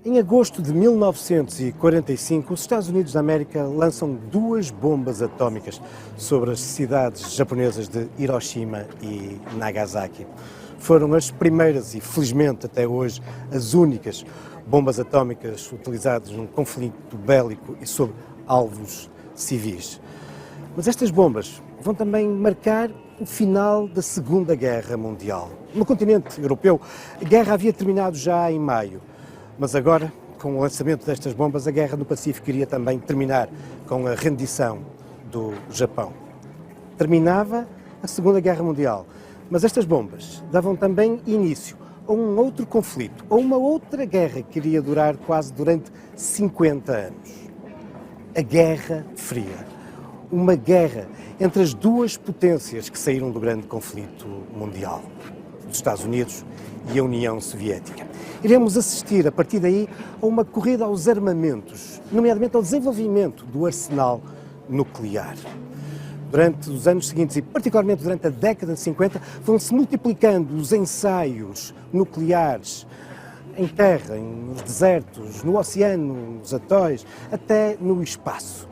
Em agosto de 1945, os Estados Unidos da América lançam 2 bombas atómicas sobre as cidades japonesas de Hiroshima e Nagasaki. Foram as primeiras e, felizmente, até hoje, as únicas bombas atómicas utilizadas num conflito bélico e sobre alvos civis. Mas estas bombas vão também marcar o final da Segunda Guerra Mundial. No continente europeu, a guerra havia terminado já em maio. Mas agora, com o lançamento destas bombas, a guerra no Pacífico iria também terminar com a rendição do Japão. Terminava a Segunda Guerra Mundial, mas estas bombas davam também início a um outro conflito, a uma outra guerra que iria durar quase durante 50 anos. A Guerra Fria. Uma guerra entre as 2 potências que saíram do grande conflito mundial, os Estados Unidos e a União Soviética. Iremos assistir, a partir daí, a uma corrida aos armamentos, nomeadamente ao desenvolvimento do arsenal nuclear. Durante os anos seguintes, e particularmente durante a década de 50, vão-se multiplicando os ensaios nucleares em terra, nos desertos, no oceano, nos atóis, até no espaço.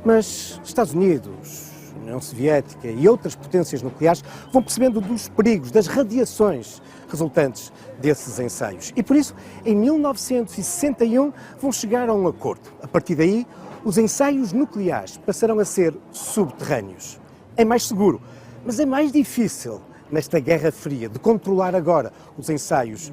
Mas Estados Unidos, União Soviética e outras potências nucleares vão percebendo dos perigos, das radiações resultantes desses ensaios. E por isso, em 1961, vão chegar a um acordo. A partir daí, os ensaios nucleares passarão a ser subterrâneos. É mais seguro, mas é mais difícil, nesta Guerra Fria, de controlar agora os ensaios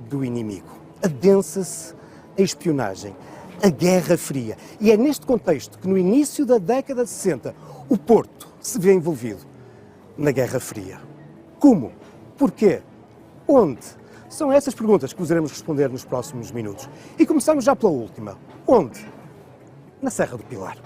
do inimigo. Adensa-se a espionagem, a Guerra Fria. E é neste contexto que, no início da década de 60, o Porto se vê envolvido na Guerra Fria. Como? Porquê? Onde? São essas perguntas que vos iremos responder nos próximos minutos. E começamos já pela última. Onde? Na Serra do Pilar.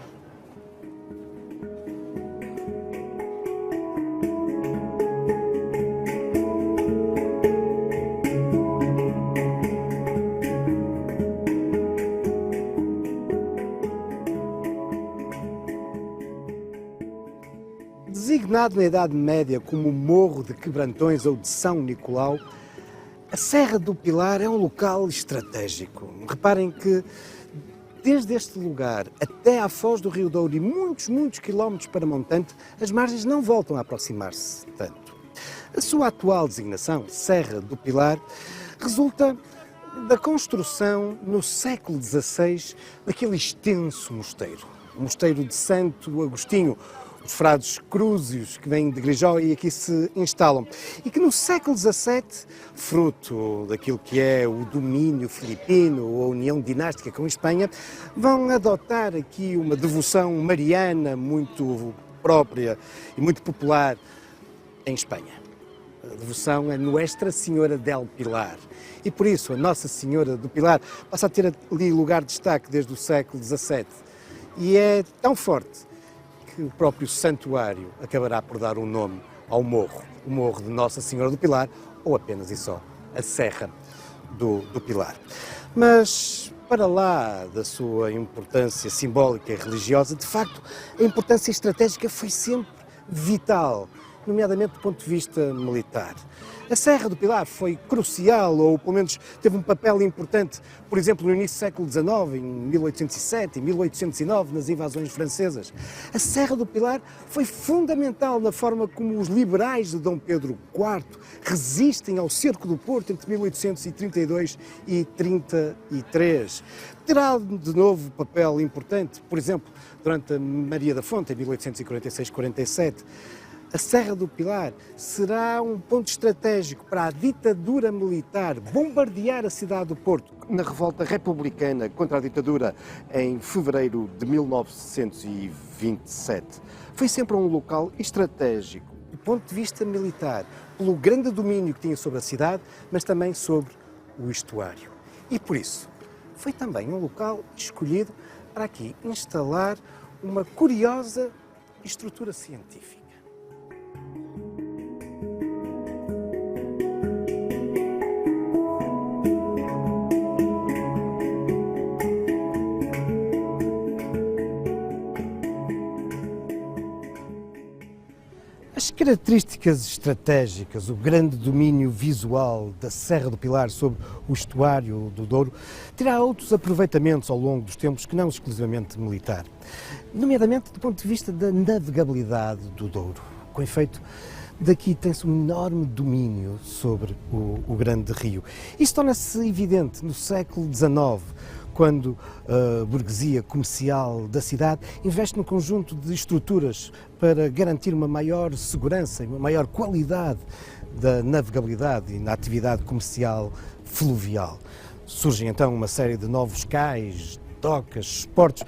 Designado na Idade Média como o Morro de Quebrantões ou de São Nicolau, a Serra do Pilar é um local estratégico. Reparem que, desde este lugar até à foz do Rio Douro e muitos quilómetros para montante, as margens não voltam a aproximar-se tanto. A sua atual designação, Serra do Pilar, resulta da construção, no século XVI, daquele extenso mosteiro, o Mosteiro de Santo Agostinho, os frades crúzios que vêm de Grijó e aqui se instalam, e que no século XVII, fruto daquilo que é o domínio filipino ou a união dinástica com a Espanha, vão adotar aqui uma devoção mariana muito própria e muito popular em Espanha. A devoção a Nuestra Senhora del Pilar. E por isso a Nossa Senhora do Pilar passa a ter ali lugar de destaque desde o século XVII. E é tão forte que o próprio santuário acabará por dar um nome ao morro, o Morro de Nossa Senhora do Pilar, ou apenas e só a Serra do Pilar. Mas, para lá da sua importância simbólica e religiosa, de facto, a importância estratégica foi sempre vital nomeadamente do ponto de vista militar. A Serra do Pilar foi crucial, ou pelo menos teve um papel importante, por exemplo, no início do século XIX, em 1807 e 1809, nas invasões francesas. A Serra do Pilar foi fundamental na forma como os liberais de Dom Pedro IV resistem ao cerco do Porto entre 1832 e 33. Terá de novo papel importante, por exemplo, durante a Maria da Fonte, em 1846-47. A Serra do Pilar será um ponto estratégico para a ditadura militar bombardear a cidade do Porto. Na revolta republicana contra a ditadura em fevereiro de 1927. Foi sempre um local estratégico, do ponto de vista militar, pelo grande domínio que tinha sobre a cidade, mas também sobre o estuário. E por isso, foi também um local escolhido para aqui instalar uma curiosa estrutura científica. As características estratégicas, o grande domínio visual da Serra do Pilar sobre o estuário do Douro, terá outros aproveitamentos ao longo dos tempos que não exclusivamente militar, nomeadamente do ponto de vista da navegabilidade do Douro. Com efeito, daqui tem-se um enorme domínio sobre o grande rio. Isso torna-se evidente no século XIX, quando a burguesia comercial da cidade investe num conjunto de estruturas para garantir uma maior segurança e uma maior qualidade da navegabilidade e na atividade comercial fluvial. Surgem então uma série de novos cais, docas, esportes,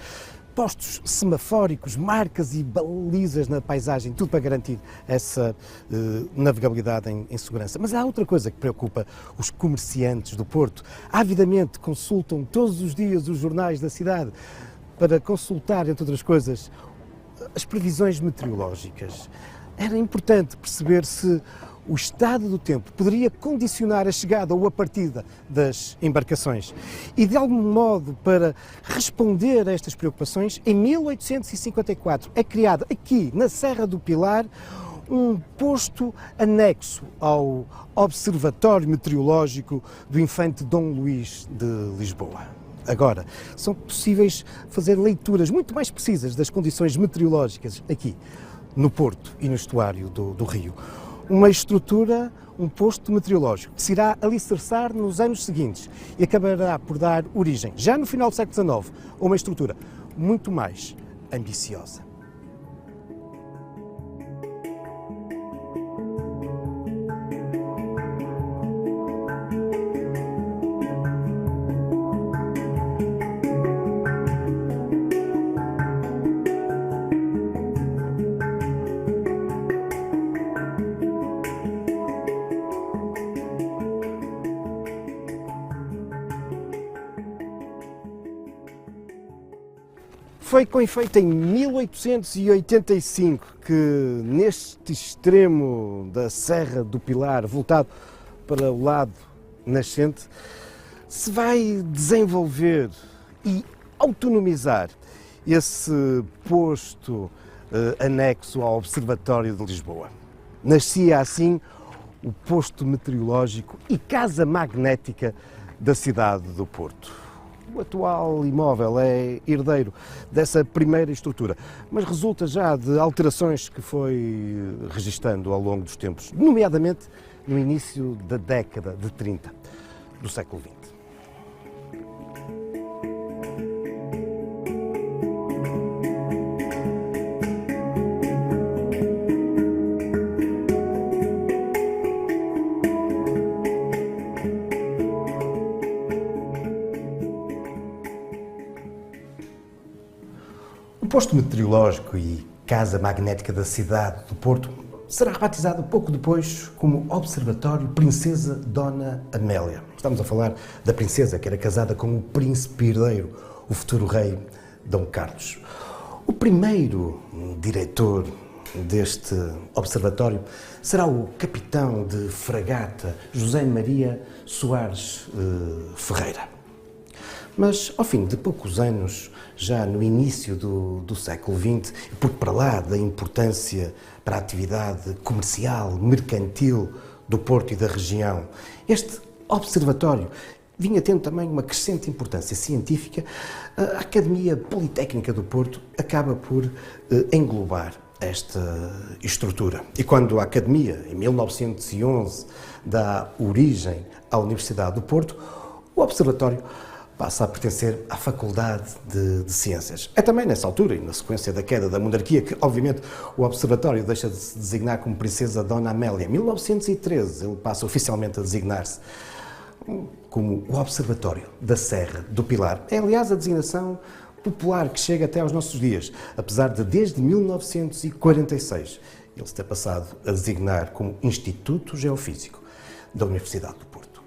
postos semafóricos, marcas e balizas na paisagem, tudo para garantir essa navegabilidade em segurança. Mas há outra coisa que preocupa os comerciantes do Porto. Avidamente consultam todos os dias os jornais da cidade para consultar, entre outras coisas, as previsões meteorológicas. Era importante perceber se o estado do tempo poderia condicionar a chegada ou a partida das embarcações. E, de algum modo, para responder a estas preocupações, em 1854 é criado aqui, na Serra do Pilar, um posto anexo ao Observatório Meteorológico do Infante Dom Luís de Lisboa. Agora, são possíveis fazer leituras muito mais precisas das condições meteorológicas aqui, no Porto e no estuário do rio. Uma estrutura, um posto meteorológico, que se irá alicerçar nos anos seguintes e acabará por dar origem, já no final do século XIX, a uma estrutura muito mais ambiciosa. Foi com efeito em 1885 que, neste extremo da Serra do Pilar, voltado para o lado nascente, se vai desenvolver e autonomizar esse posto anexo ao Observatório de Lisboa. Nascia assim o posto meteorológico e casa magnética da cidade do Porto. O atual imóvel é herdeiro dessa primeira estrutura, mas resulta já de alterações que foi registando ao longo dos tempos, nomeadamente no início da década de 30 do século XX. O posto meteorológico e casa magnética da cidade do Porto será rebatizado pouco depois como Observatório Princesa Dona Amélia. Estamos a falar da princesa que era casada com o príncipe herdeiro, o futuro rei Dom Carlos. O primeiro diretor deste observatório será o capitão de fragata José Maria Soares Ferreira. Mas, ao fim de poucos anos, já no início do século XX, porque para lá da importância para a atividade comercial, mercantil do Porto e da região, este observatório vinha tendo também uma crescente importância científica. A Academia Politécnica do Porto acaba por englobar esta estrutura. E quando a Academia, em 1911, dá origem à Universidade do Porto, o Observatório passa a pertencer à Faculdade de Ciências. É também nessa altura, e na sequência da queda da monarquia, que, obviamente, o Observatório deixa de se designar como Princesa Dona Amélia. Em 1913, ele passa oficialmente a designar-se como o Observatório da Serra do Pilar. É, aliás, a designação popular que chega até aos nossos dias, apesar de, desde 1946, ele se ter passado a designar como Instituto Geofísico da Universidade do Porto.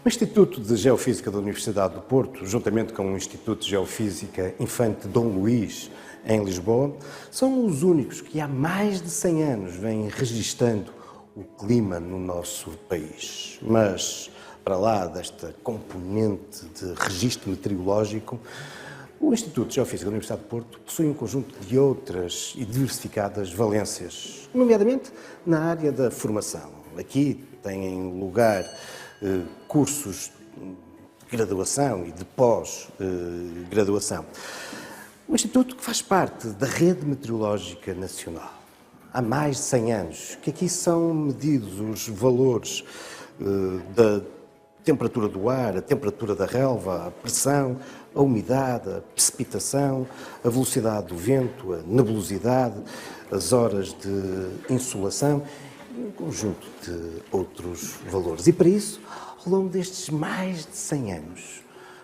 O Instituto de Geofísica da Universidade do Porto, juntamente com o Instituto de Geofísica Infante Dom Luís, em Lisboa, são os únicos que há mais de 100 anos vêm registando o clima no nosso país. Mas, para lá desta componente de registro meteorológico, o Instituto de Geofísica da Universidade do Porto possui um conjunto de outras e diversificadas valências, nomeadamente na área da formação. Aqui têm lugar cursos de graduação e de pós-graduação. O Instituto que faz parte da Rede Meteorológica Nacional. Há mais de 100 anos que aqui são medidos os valores da temperatura do ar, a temperatura da relva, a pressão, a umidade, a precipitação, a velocidade do vento, a nebulosidade, as horas de insolação e um conjunto de outros valores. E para isso, ao longo destes mais de 100 anos,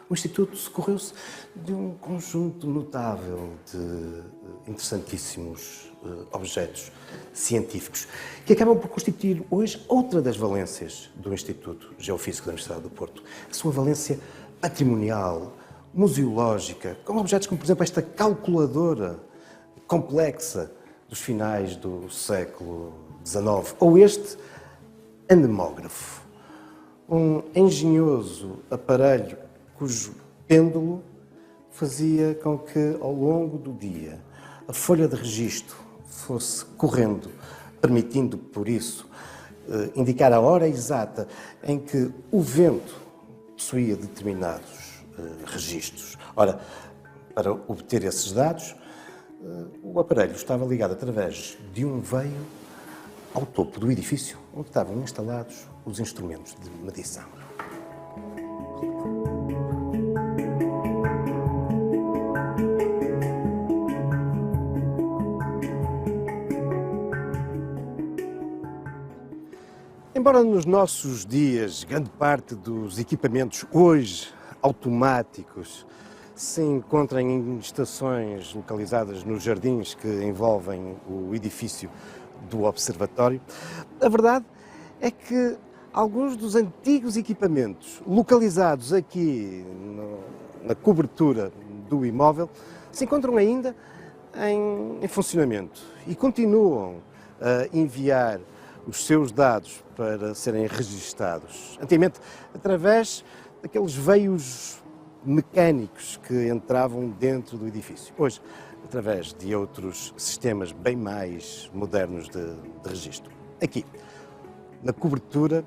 o Instituto socorreu-se de um conjunto notável de interessantíssimos objetos científicos que acabam por constituir hoje outra das valências do Instituto Geofísico da Universidade do Porto. A sua valência patrimonial, museológica, com objetos como, por exemplo, esta calculadora complexa dos finais do século XIX, ou este anemógrafo, um engenhoso aparelho cujo pêndulo fazia com que, ao longo do dia, a folha de registro fosse correndo, permitindo, por isso, indicar a hora exata em que o vento possuía determinados registros. Ora, para obter esses dados, o aparelho estava ligado através de um veio ao topo do edifício, onde estavam instalados os instrumentos de medição. Embora nos nossos dias grande parte dos equipamentos hoje automáticos se encontrem em estações localizadas nos jardins que envolvem o edifício do observatório, a verdade é que alguns dos antigos equipamentos localizados aqui na cobertura do imóvel se encontram ainda em funcionamento e continuam a enviar os seus dados para serem registados, antigamente através daqueles veios mecânicos que entravam dentro do edifício. Hoje, através de outros sistemas bem mais modernos de registro. Aqui, na cobertura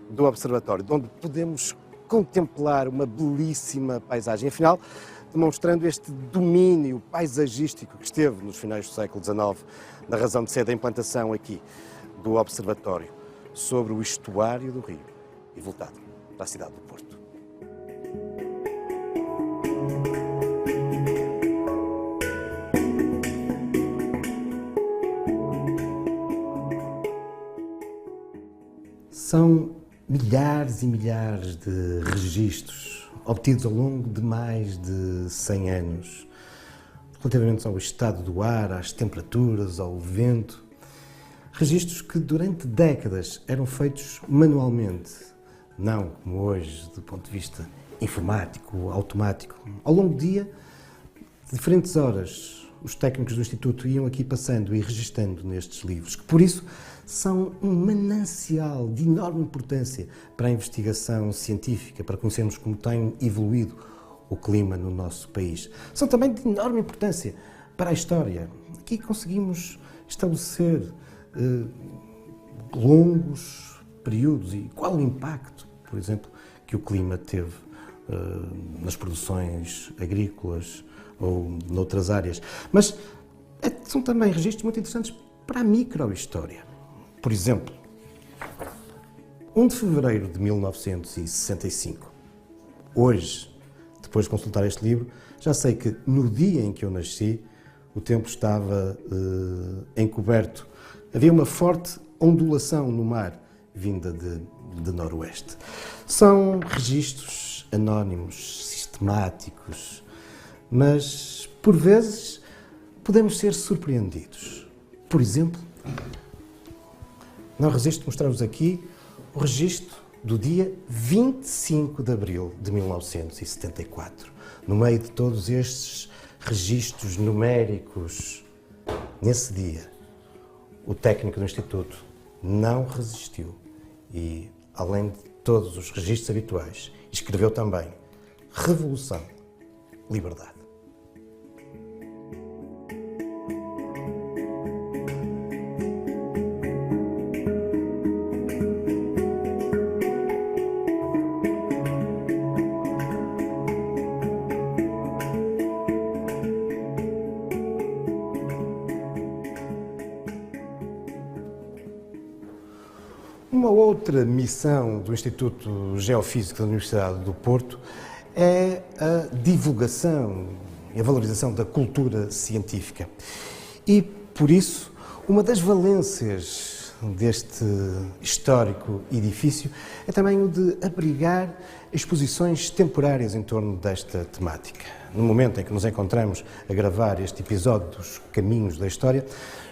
do observatório, onde podemos contemplar uma belíssima paisagem, afinal, demonstrando este domínio paisagístico que esteve nos finais do século XIX, na razão de ser da implantação aqui do observatório, sobre o estuário do Rio e voltado para a cidade do Porto. São milhares e milhares de registros obtidos ao longo de mais de 100 anos, relativamente ao estado do ar, às temperaturas, ao vento. Registros que durante décadas eram feitos manualmente, não como hoje, do ponto de vista informático, automático. Ao longo do dia, diferentes horas, os técnicos do Instituto iam aqui passando e registando nestes livros, que por isso são um manancial de enorme importância para a investigação científica, para conhecermos como tem evoluído o clima no nosso país. São também de enorme importância para a história. Aqui conseguimos estabelecer longos períodos e qual o impacto, por exemplo, que o clima teve nas produções agrícolas ou noutras áreas. Mas são também registros muito interessantes para a microhistória. Por exemplo, 1 de fevereiro de 1965. Hoje, depois de consultar este livro, já sei que no dia em que eu nasci, o tempo estava encoberto. Havia uma forte ondulação no mar, vinda de noroeste. São registros anónimos, sistemáticos, mas, por vezes, podemos ser surpreendidos. Por exemplo, no registro mostramos aqui o registro do dia 25 de abril de 1974. No meio de todos estes registros numéricos, nesse dia, o técnico do Instituto não resistiu e, além de todos os registros habituais, escreveu também Revolução, Liberdade. Uma outra missão do Instituto Geofísico da Universidade do Porto é a divulgação e a valorização da cultura científica. E, por isso, uma das valências deste histórico edifício é também o de abrigar exposições temporárias em torno desta temática. No momento em que nos encontramos a gravar este episódio dos Caminhos da História,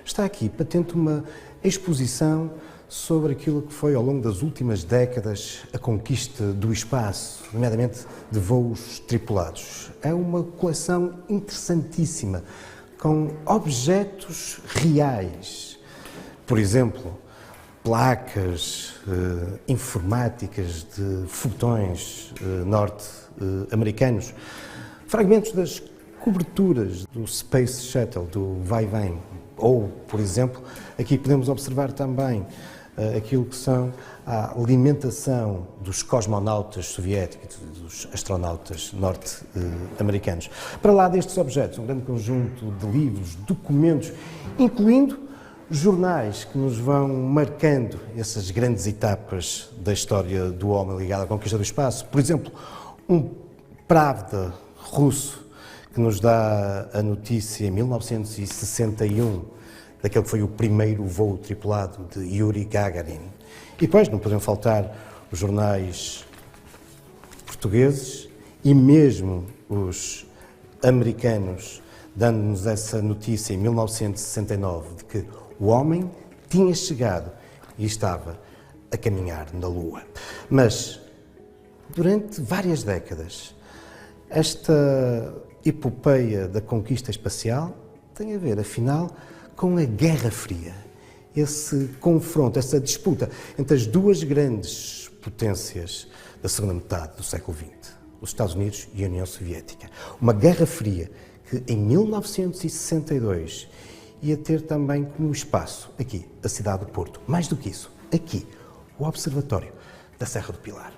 está aqui patente uma exposição sobre aquilo que foi, ao longo das últimas décadas, a conquista do espaço, nomeadamente de voos tripulados. É uma coleção interessantíssima, com objetos reais. Por exemplo, placas informáticas de foguetões norte-americanos, fragmentos das coberturas do Space Shuttle, do vai-vem. Ou, por exemplo, aqui podemos observar também aquilo que são a alimentação dos cosmonautas soviéticos, dos astronautas norte-americanos. Para lá destes objetos, um grande conjunto de livros, documentos, incluindo jornais que nos vão marcando essas grandes etapas da história do homem ligada à conquista do espaço. Por exemplo, um Pravda russo que nos dá a notícia em 1961 daquele que foi o primeiro voo tripulado de Yuri Gagarin. E depois não podem faltar os jornais portugueses e mesmo os americanos, dando-nos essa notícia em 1969 de que o homem tinha chegado e estava a caminhar na Lua. Mas, durante várias décadas, esta epopeia da conquista espacial tem a ver, afinal, com a Guerra Fria. Esse confronto, essa disputa entre as duas grandes potências da segunda metade do século XX, os Estados Unidos e a União Soviética. Uma Guerra Fria que, em 1962, ia ter também como espaço, aqui, a cidade do Porto. Mais do que isso, aqui, o Observatório da Serra do Pilar.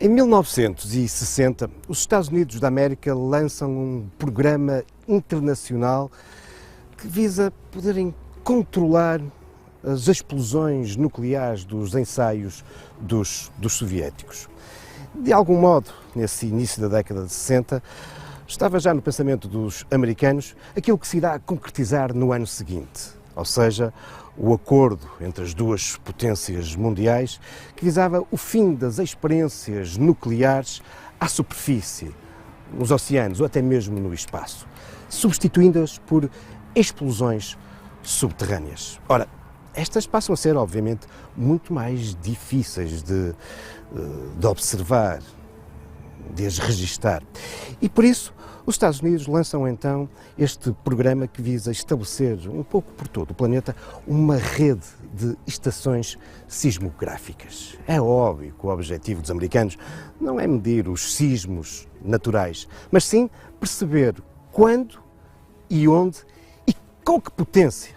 Em 1960, os Estados Unidos da América lançam um programa internacional que visa poderem controlar as explosões nucleares dos ensaios dos soviéticos. De algum modo, nesse início da década de 60, estava já no pensamento dos americanos aquilo que se irá concretizar no ano seguinte, ou seja, o acordo entre as duas potências mundiais que visava o fim das experiências nucleares à superfície, nos oceanos ou até mesmo no espaço, substituindo-as por explosões subterrâneas. Ora, estas passam a ser, obviamente, muito mais difíceis de observar, de as registar. E por isso, os Estados Unidos lançam então este programa que visa estabelecer, um pouco por todo o planeta, uma rede de estações sismográficas. É óbvio que o objetivo dos americanos não é medir os sismos naturais, mas sim perceber quando e onde e com que potência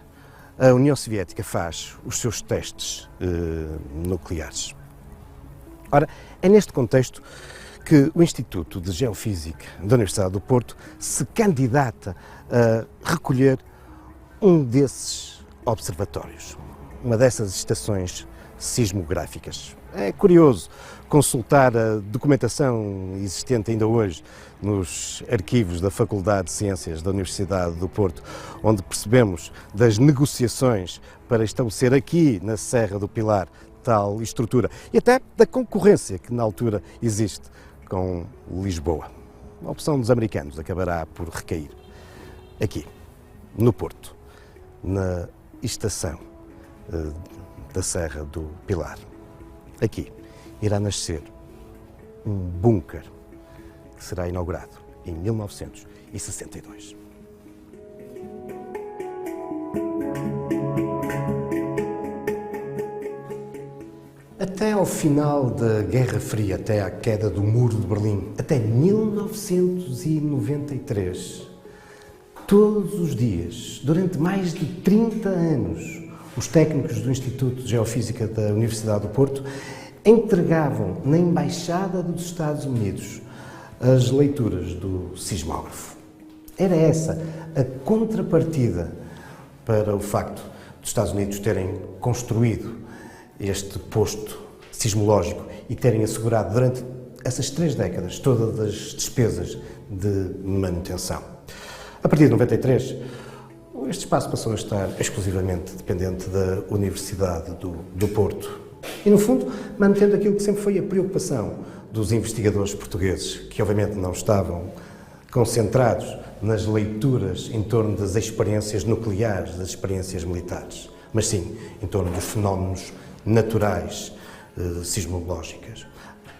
a União Soviética faz os seus testes nucleares. Ora, é neste contexto que o Instituto de Geofísica da Universidade do Porto se candidata a recolher um desses observatórios, uma dessas estações sismográficas. É curioso consultar a documentação existente ainda hoje nos arquivos da Faculdade de Ciências da Universidade do Porto, onde percebemos das negociações para estabelecer aqui na Serra do Pilar tal estrutura e até da concorrência que na altura existe com Lisboa. A opção dos americanos acabará por recair aqui, no Porto, na estação da Serra do Pilar. Aqui irá nascer um bunker que será inaugurado em 1962. Até ao final da Guerra Fria, até à queda do Muro de Berlim, até 1993, todos os dias, durante mais de 30 anos, os técnicos do Instituto de Geofísica da Universidade do Porto entregavam na Embaixada dos Estados Unidos as leituras do sismógrafo. Era essa a contrapartida para o facto dos Estados Unidos terem construído este posto sismológico e terem assegurado durante essas 3 décadas todas as despesas de manutenção. A partir de 93, este espaço passou a estar exclusivamente dependente da Universidade do Porto e, no fundo, mantendo aquilo que sempre foi a preocupação dos investigadores portugueses, que obviamente não estavam concentrados nas leituras em torno das experiências nucleares, das experiências militares, mas sim em torno dos fenómenos naturais, sismológicas.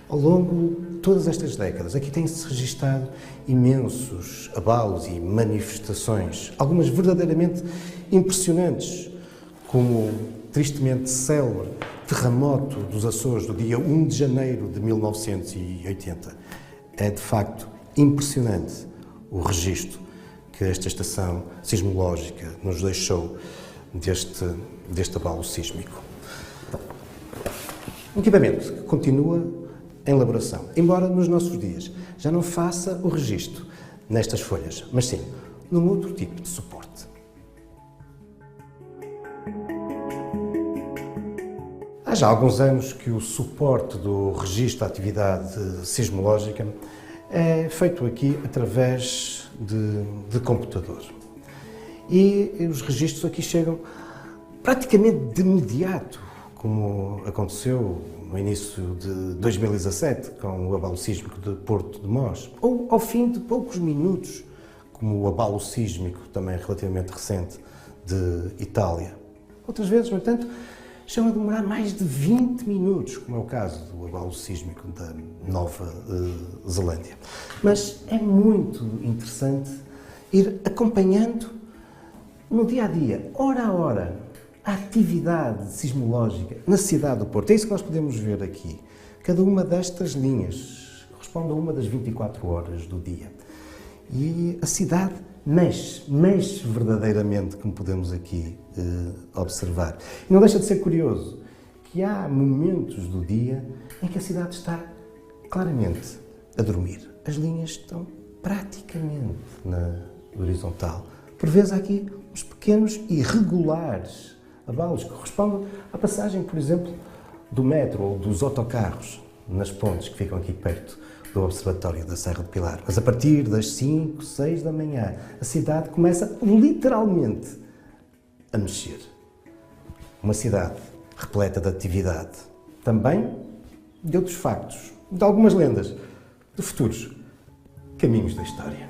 Ao longo de todas estas décadas, aqui tem-se registado imensos abalos e manifestações, algumas verdadeiramente impressionantes, como o tristemente célebre terremoto dos Açores do dia 1 de janeiro de 1980. É, de facto, impressionante o registro que esta estação sismológica nos deixou deste abalo sísmico. Um equipamento que continua em elaboração, embora nos nossos dias já não faça o registro nestas folhas, mas sim num outro tipo de suporte. Há já alguns anos que o suporte do registro da atividade sismológica é feito aqui através de computador. E os registros aqui chegam praticamente de imediato, como aconteceu no início de 2017, com o abalo sísmico de Porto de Mós, ou ao fim de poucos minutos, como o abalo sísmico, também relativamente recente, de Itália. Outras vezes, no entanto, chegam a demorar mais de 20 minutos, como é o caso do abalo sísmico da Nova Zelândia. Mas é muito interessante ir acompanhando no dia-a-dia, hora a hora, a atividade sismológica na cidade do Porto. É isso que nós podemos ver aqui. Cada uma destas linhas corresponde a uma das 24 horas do dia. E a cidade mexe verdadeiramente, como podemos aqui observar. E não deixa de ser curioso que há momentos do dia em que a cidade está claramente a dormir. As linhas estão praticamente na horizontal. Por vezes há aqui uns pequenos e regulares abalos que correspondem à passagem, por exemplo, do metro ou dos autocarros nas pontes que ficam aqui perto do Observatório da Serra do Pilar. Mas a partir das 5, 6 da manhã, a cidade começa literalmente a mexer. Uma cidade repleta de atividade. Também de outros factos, de algumas lendas, de futuros caminhos da história.